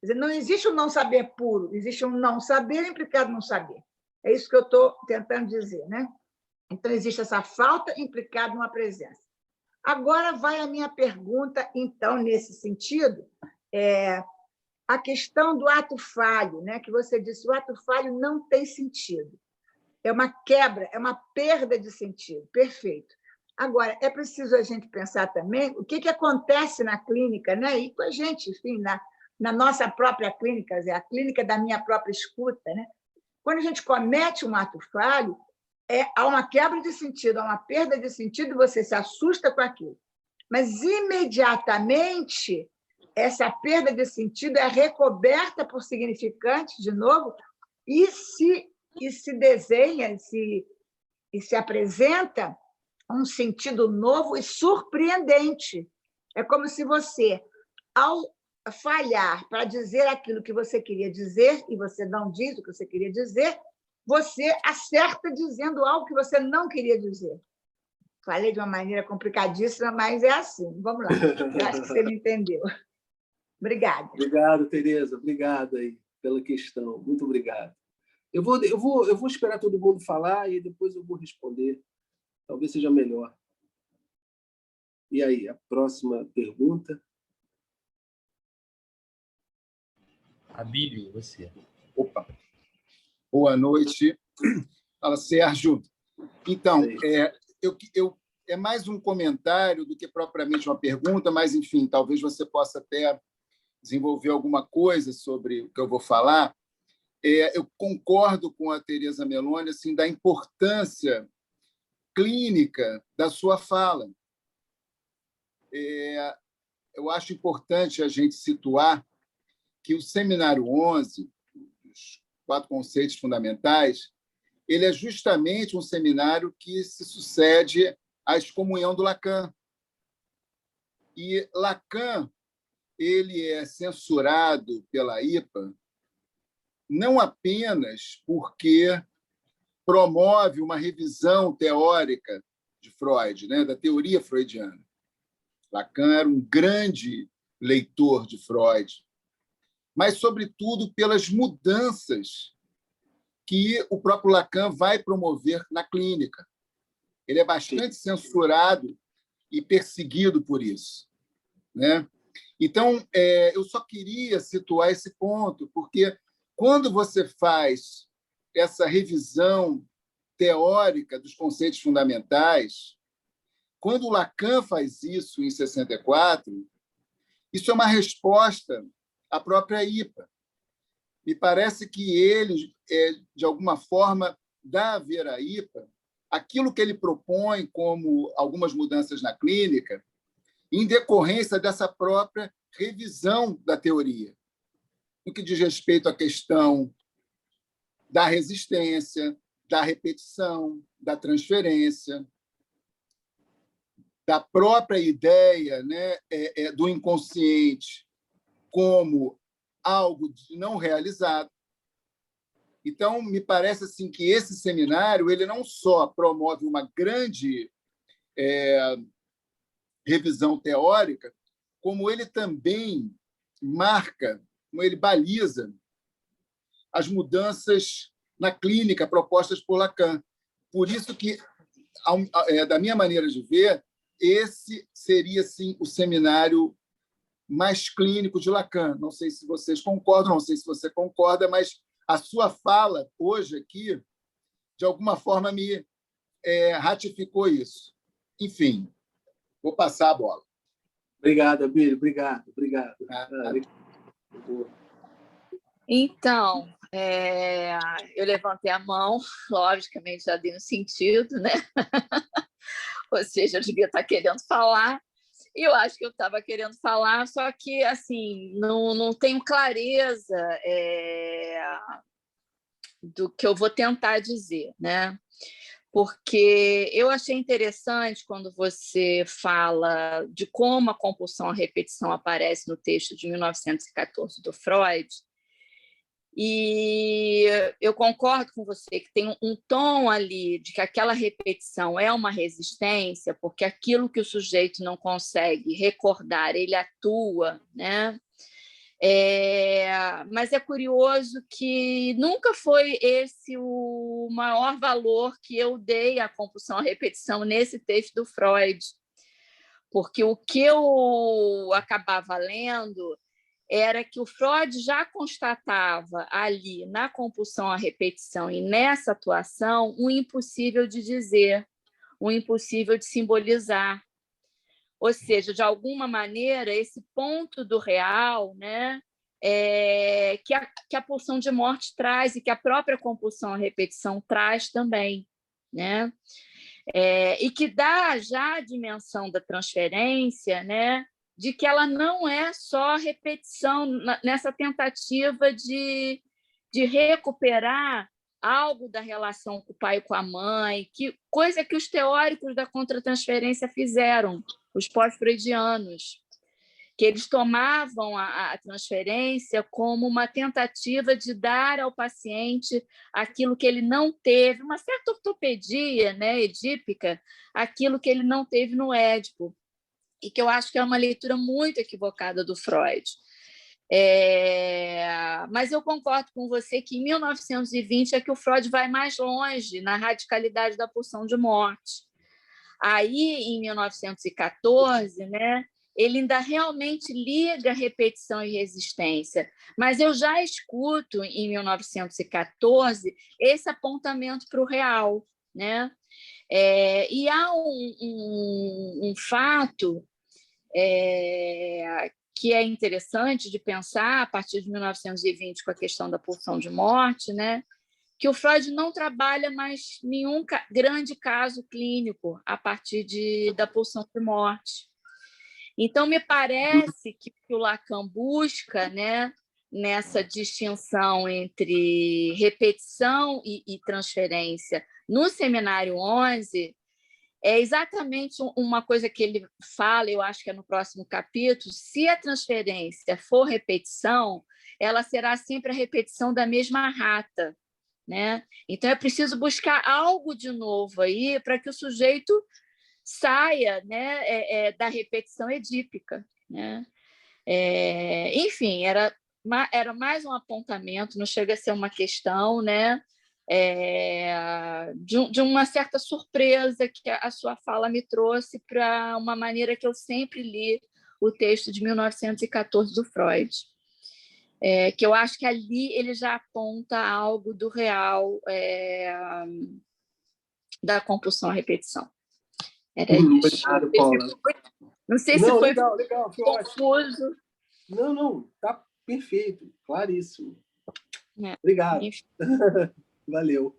Quer dizer, não existe um não saber puro, existe um não saber implicado no saber. É isso que eu estou tentando dizer, né? Então, existe essa falta implicada numa presença. Agora vai a minha pergunta, então, nesse sentido, a questão do ato falho, né? Que você disse, o ato falho não tem sentido. É uma quebra, é uma perda de sentido. Perfeito. Agora, é preciso a gente pensar também o que acontece na clínica, né? E com a gente, enfim, na nossa própria clínica, quer dizer, a clínica da minha própria escuta, né? Quando a gente comete um ato falho, há uma quebra de sentido, há uma perda de sentido, você se assusta com aquilo. Mas, imediatamente, essa perda de sentido é recoberta por significante, de novo, e se desenha, e se apresenta um sentido novo e surpreendente. É como se você, ao falhar para dizer aquilo que você queria dizer, e você não diz o que você queria dizer, você acerta dizendo algo que você não queria dizer. Falei de uma maneira complicadíssima, mas é assim. Vamos lá. Eu acho que você me entendeu. Obrigada. Obrigado, Tereza. Obrigado aí pela questão. Muito obrigado. Eu vou esperar todo mundo falar e depois eu vou responder. Talvez seja melhor. E aí, a próxima pergunta? Abílio, você. Opa. Boa noite. Fala, Sérgio. Então, é mais um comentário do que propriamente uma pergunta, mas, enfim, talvez você possa até desenvolver alguma coisa sobre o que eu vou falar, eu concordo com a Teresa Meloni assim, da importância clínica da sua fala. Eu acho importante a gente situar que o Seminário 11, os 4 conceitos fundamentais, ele é justamente um seminário que se sucede à excomunhão do Lacan. E Lacan ele é censurado pela IPA não apenas porque promove uma revisão teórica de Freud, né, da teoria freudiana. Lacan era um grande leitor de Freud, mas, sobretudo, pelas mudanças que o próprio Lacan vai promover na clínica. Ele é bastante censurado e perseguido por isso, né? Então, eu só queria situar esse ponto, porque quando você faz essa revisão teórica dos conceitos fundamentais, quando o Lacan faz isso em 64, isso é uma resposta à própria IPA. Me parece que ele, de alguma forma, dá a ver à IPA aquilo que ele propõe como algumas mudanças na clínica, em decorrência dessa própria revisão da teoria, no que diz respeito à questão da resistência, da repetição, da transferência, da própria ideia, né, do inconsciente como algo não realizado. Então, me parece assim que esse seminário ele não só promove uma grande revisão teórica, como ele também marca, como ele baliza as mudanças na clínica propostas por Lacan. Por isso que, da minha maneira de ver, esse seria sim o seminário mais clínico de Lacan. Não sei se vocês concordam, não sei se você concorda, mas a sua fala hoje aqui, de alguma forma, me ratificou isso. Enfim, vou passar a bola. Obrigado, Abílio. Obrigado. Então, eu levantei a mão, logicamente já dei um sentido, né? Ou seja, eu devia estar querendo falar, e eu acho que eu estava querendo falar, só que assim, não tenho clareza do que eu vou tentar dizer, né? Porque eu achei interessante quando você fala de como a compulsão à repetição aparece no texto de 1914 do Freud, e eu concordo com você que tem um tom ali de que aquela repetição é uma resistência, porque aquilo que o sujeito não consegue recordar, ele atua, né? Mas é curioso que nunca foi esse o maior valor que eu dei à compulsão à repetição nesse texto do Freud, porque o que eu acabava lendo era que o Freud já constatava ali, na compulsão à repetição e nessa atuação, um impossível de dizer, um impossível de simbolizar. Ou seja, de alguma maneira, esse ponto do real, né, que a pulsão de morte traz e que a própria compulsão à repetição traz também, né? E que dá já a dimensão da transferência, né, de que ela não é só repetição nessa tentativa de recuperar algo da relação com o pai e com a mãe, coisa que os teóricos da contratransferência fizeram, os pós-freudianos, que eles tomavam a transferência como uma tentativa de dar ao paciente aquilo que ele não teve, uma certa ortopedia, né, edípica, aquilo que ele não teve no Édipo, e que eu acho que é uma leitura muito equivocada do Freud. Mas eu concordo com você que em 1920 é que o Freud vai mais longe na radicalidade da pulsão de morte. Aí, em 1914, né, ele ainda realmente liga repetição e resistência, mas eu já escuto, em 1914, esse apontamento para o real, né? E há um fato que é interessante de pensar a partir de 1920 com a questão da pulsão de morte, né? Que o Freud não trabalha mais nenhum grande caso clínico a partir da pulsão de morte. Então, me parece que o Lacan busca, né, nessa distinção entre repetição e transferência no Seminário 11, é exatamente uma coisa que ele fala, eu acho que é no próximo capítulo: se a transferência for repetição, ela será sempre a repetição da mesma rata, né? Então, é preciso buscar algo de novo aí para que o sujeito saia, né, da repetição edípica, né? Enfim, era mais um apontamento, não chega a ser uma questão, né? De uma certa surpresa que a sua fala me trouxe para uma maneira que eu sempre li o texto de 1914 do Freud, que eu acho que ali ele já aponta algo do real da compulsão à repetição. Era isso. Obrigado, Paula. Não sei se foi legal, foi confuso. ótimo. Não, tá perfeito, claríssimo. É, Obrigado. enfim. Valeu.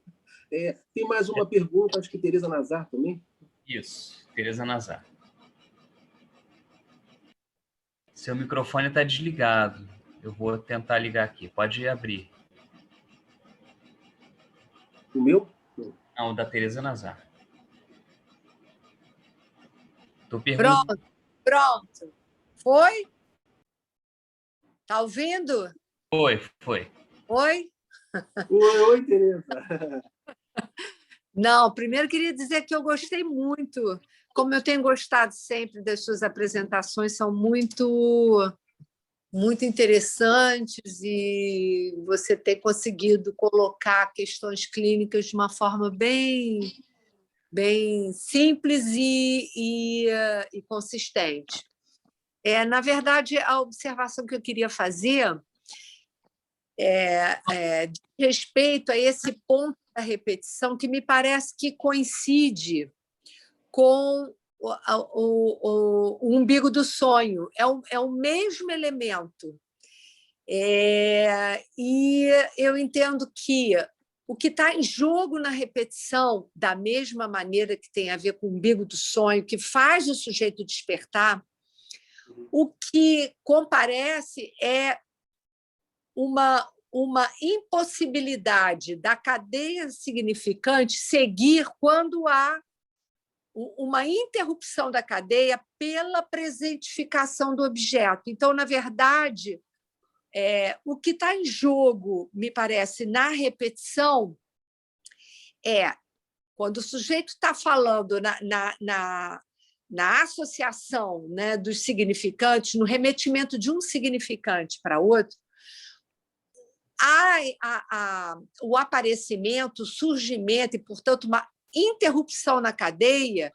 Tem mais uma pergunta, acho que Tereza Nazar também. Isso, Tereza Nazar. Seu microfone está desligado. Eu vou tentar ligar aqui. Pode abrir. O meu? Não, o da Tereza Nazar. Tô perguntando. Pronto. Foi? Tá ouvindo? Foi. Oi? Oi, Tereza. Não, primeiro queria dizer que eu gostei muito, como eu tenho gostado sempre das suas apresentações, são muito interessantes e você tem conseguido colocar questões clínicas de uma forma bem simples e consistente. Na verdade, a observação que eu queria fazer de respeito a esse ponto da repetição, que me parece que coincide com o umbigo do sonho. É o mesmo elemento. E eu entendo que o que está em jogo na repetição, da mesma maneira que tem a ver com o umbigo do sonho, que faz o sujeito despertar, o que comparece é uma impossibilidade da cadeia significante seguir quando há uma interrupção da cadeia pela presentificação do objeto. Então, na verdade, o que está em jogo, me parece, na repetição quando o sujeito está falando na associação, né, dos significantes, no remetimento de um significante para outro, o aparecimento, o surgimento e, portanto, uma interrupção na cadeia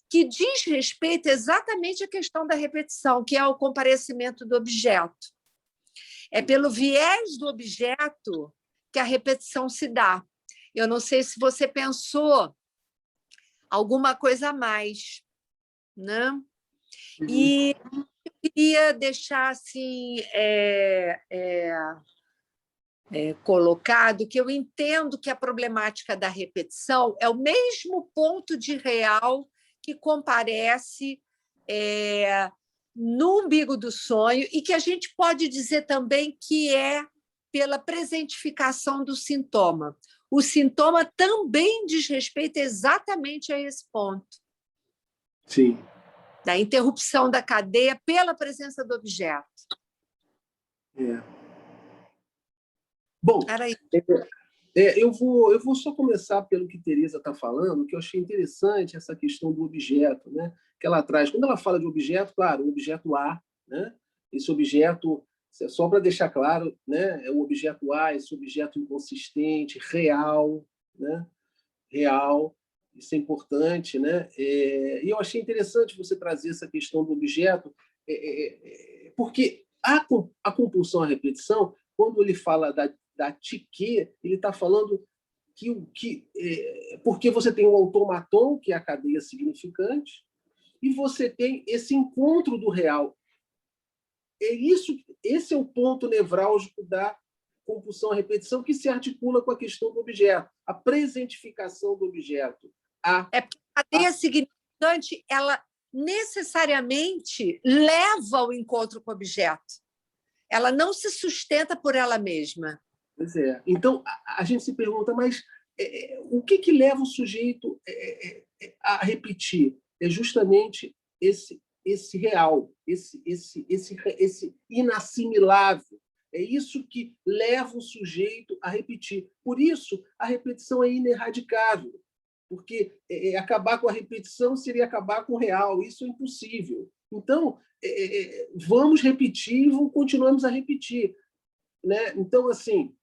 que diz respeito exatamente à questão da repetição, que é o comparecimento do objeto. É pelo viés do objeto que a repetição se dá. Eu não sei se você pensou alguma coisa a mais, né? E eu queria deixar assim colocado que eu entendo que a problemática da repetição é o mesmo ponto de real que comparece no umbigo do sonho e que a gente pode dizer também que é pela presentificação do sintoma. O sintoma também diz respeito exatamente a esse ponto. Sim. Da interrupção da cadeia pela presença do objeto. Bom, era isso. Eu vou só começar pelo que Tereza está falando, que eu achei interessante essa questão do objeto, né? Que ela traz. Quando ela fala de objeto, claro, o objeto A, né? Esse objeto, só para deixar claro, né? É o objeto A, esse objeto inconsistente, real, né? Real, isso é importante, né? E eu achei interessante você trazer essa questão do objeto, porque a compulsão à repetição, quando ele fala da tique, ele está falando porque você tem o automaton, que é a cadeia significante, e você tem esse encontro do real. esse é o ponto nevrálgico da compulsão à repetição, que se articula com a questão do objeto, a presentificação do objeto. Porque a cadeia significante, ela necessariamente leva ao encontro com o objeto. Ela não se sustenta por ela mesma. Pois é. Então, a gente se pergunta, mas o que leva o sujeito a repetir? É justamente esse real, esse inassimilável. É isso que leva o sujeito a repetir. Por isso, a repetição é ineradicável, porque acabar com a repetição seria acabar com o real. Isso é impossível. Então, vamos repetir e continuamos a repetir, né? Então, assim,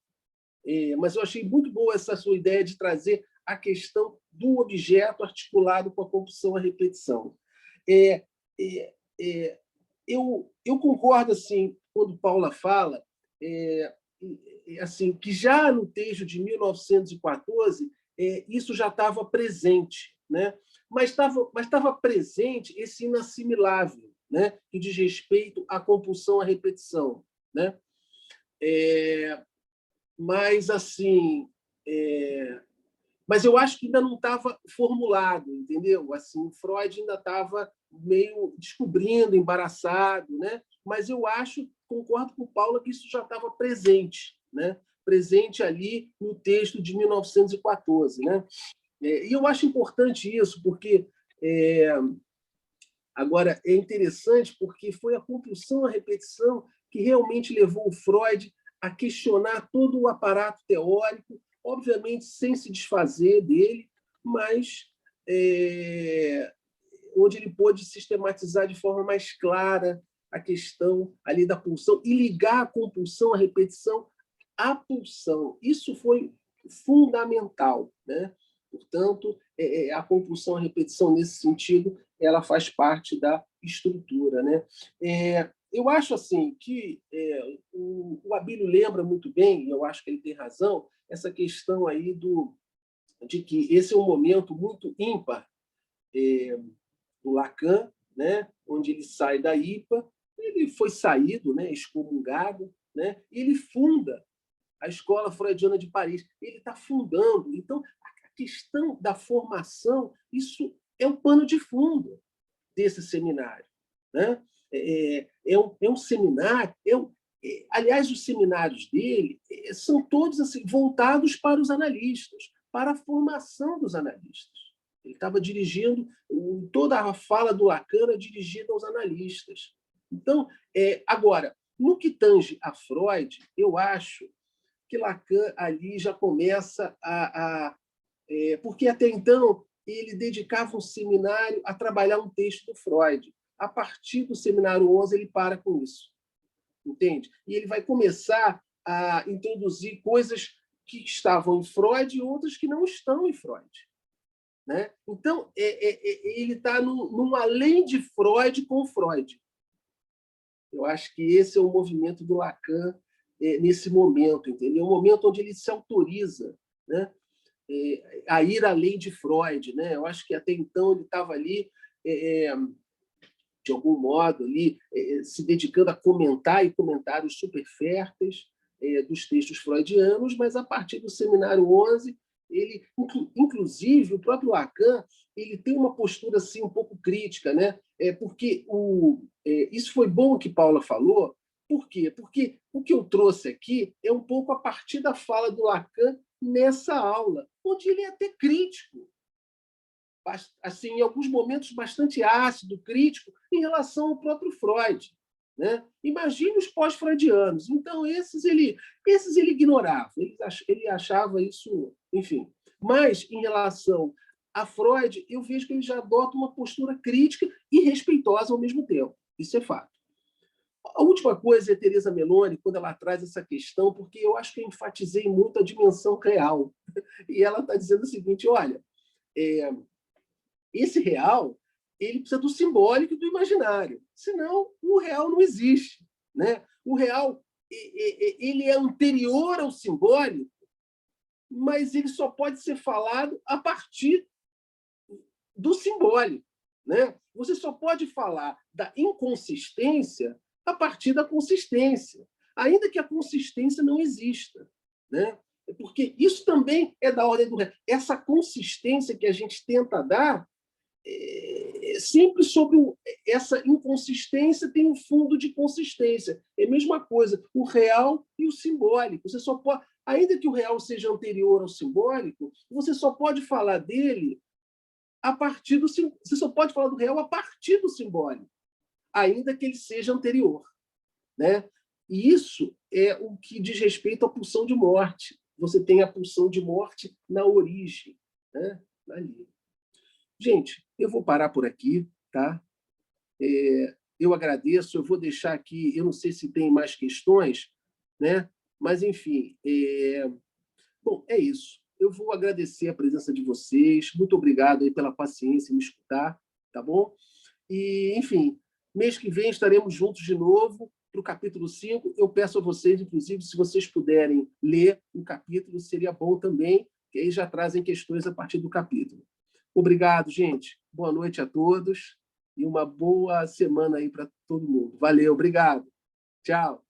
mas eu achei muito boa essa sua ideia de trazer a questão do objeto articulado com a compulsão à repetição. Eu concordo, assim, quando Paula fala assim, que já no texto de 1914 isso já estava presente, né? Mas estava presente esse inassimilável, né? Que diz respeito à compulsão à repetição, né? Mas assim, mas eu acho que ainda não estava formulado, entendeu? Assim, o Freud ainda estava meio descobrindo, embaraçado, né? Mas eu concordo com Paula, que isso já estava presente, né? Presente ali no texto de 1914, né? E eu acho importante isso, porque agora é interessante, porque foi a compulsão à repetição que realmente levou o Freud a questionar todo o aparato teórico, obviamente sem se desfazer dele, mas onde ele pôde sistematizar de forma mais clara a questão ali da pulsão e ligar a compulsão à repetição à pulsão. Isso foi fundamental, né? Portanto, a compulsão à repetição, nesse sentido, ela faz parte da estrutura, né? Eu acho assim que o Abílio lembra muito bem, e eu acho que ele tem razão, essa questão aí de que esse é um momento muito ímpar do Lacan, né? Onde ele sai da IPA, ele foi saído, né? Excomungado, né? E ele funda a Escola Freudiana de Paris. Ele está fundando. Então, a questão da formação, isso é um pano de fundo desse seminário, né? É um seminário. Aliás, os seminários dele são todos assim, voltados para os analistas, para a formação dos analistas. Ele estava dirigindo, toda a fala do Lacan dirigida aos analistas. Então, agora, no que tange a Freud, eu acho que Lacan ali já começa porque até então ele dedicava um seminário a trabalhar um texto do Freud. A partir do seminário 11 ele para com isso, entende? E ele vai começar a introduzir coisas que estavam em Freud e outras que não estão em Freud, né? Então ele está num além de Freud com Freud. Eu acho que esse é o movimento do Lacan nesse momento, entendeu? É um momento onde ele se autoriza, né? A ir além de Freud, né? Eu acho que até então ele estava ali de algum modo ali se dedicando a comentar e comentários super férteis dos textos freudianos, mas a partir do seminário 11 ele, inclusive o próprio Lacan, ele tem uma postura assim um pouco crítica, né? Porque isso foi bom que Paula falou. Por quê? Porque o que eu trouxe aqui é um pouco a partir da fala do Lacan nessa aula, onde ele é até crítico, assim, em alguns momentos bastante ácido, crítico, em relação ao próprio Freud, né? Imagine os pós-freudianos. Então, esses ele ignorava, ele achava isso, enfim. Mas, em relação a Freud, eu vejo que ele já adota uma postura crítica e respeitosa ao mesmo tempo. Isso é fato. A última coisa é Teresa Meloni, quando ela traz essa questão, porque eu acho que eu enfatizei muito a dimensão real. E ela está dizendo o seguinte, olha, esse real ele precisa do simbólico e do imaginário, senão o real não existe, né? O real ele é anterior ao simbólico, mas ele só pode ser falado a partir do simbólico, né? Você só pode falar da inconsistência a partir da consistência, ainda que a consistência não exista, né? Porque isso também é da ordem do real. Essa consistência que a gente tenta dar, sempre sobre essa inconsistência tem um fundo de consistência. É a mesma coisa, o real e o simbólico. Você só pode, ainda que o real seja anterior ao simbólico, você só pode falar dele a partir do, você só pode falar do real a partir do simbólico, ainda que ele seja anterior, né? E isso é o que diz respeito à pulsão de morte. Você tem a pulsão de morte na origem, né? Ali. Gente, eu vou parar por aqui, tá? Eu agradeço, eu vou deixar aqui, eu não sei se tem mais questões, né? Mas, enfim, bom, é isso. Eu vou agradecer a presença de vocês, muito obrigado aí pela paciência em me escutar, tá bom? E, enfim, mês que vem estaremos juntos de novo para o capítulo 5. Eu peço a vocês, inclusive, se vocês puderem ler o capítulo, seria bom também, que aí já trazem questões a partir do capítulo. Obrigado, gente. Boa noite a todos e uma boa semana aí para todo mundo. Valeu, obrigado. Tchau.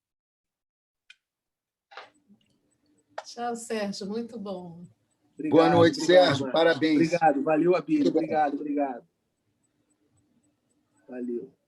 Tchau, Sérgio. Muito bom. Obrigado, Boa noite, obrigado, Sérgio. Marcos. Parabéns. Obrigado. Valeu, Abílio. Muito bom. Obrigado. Valeu.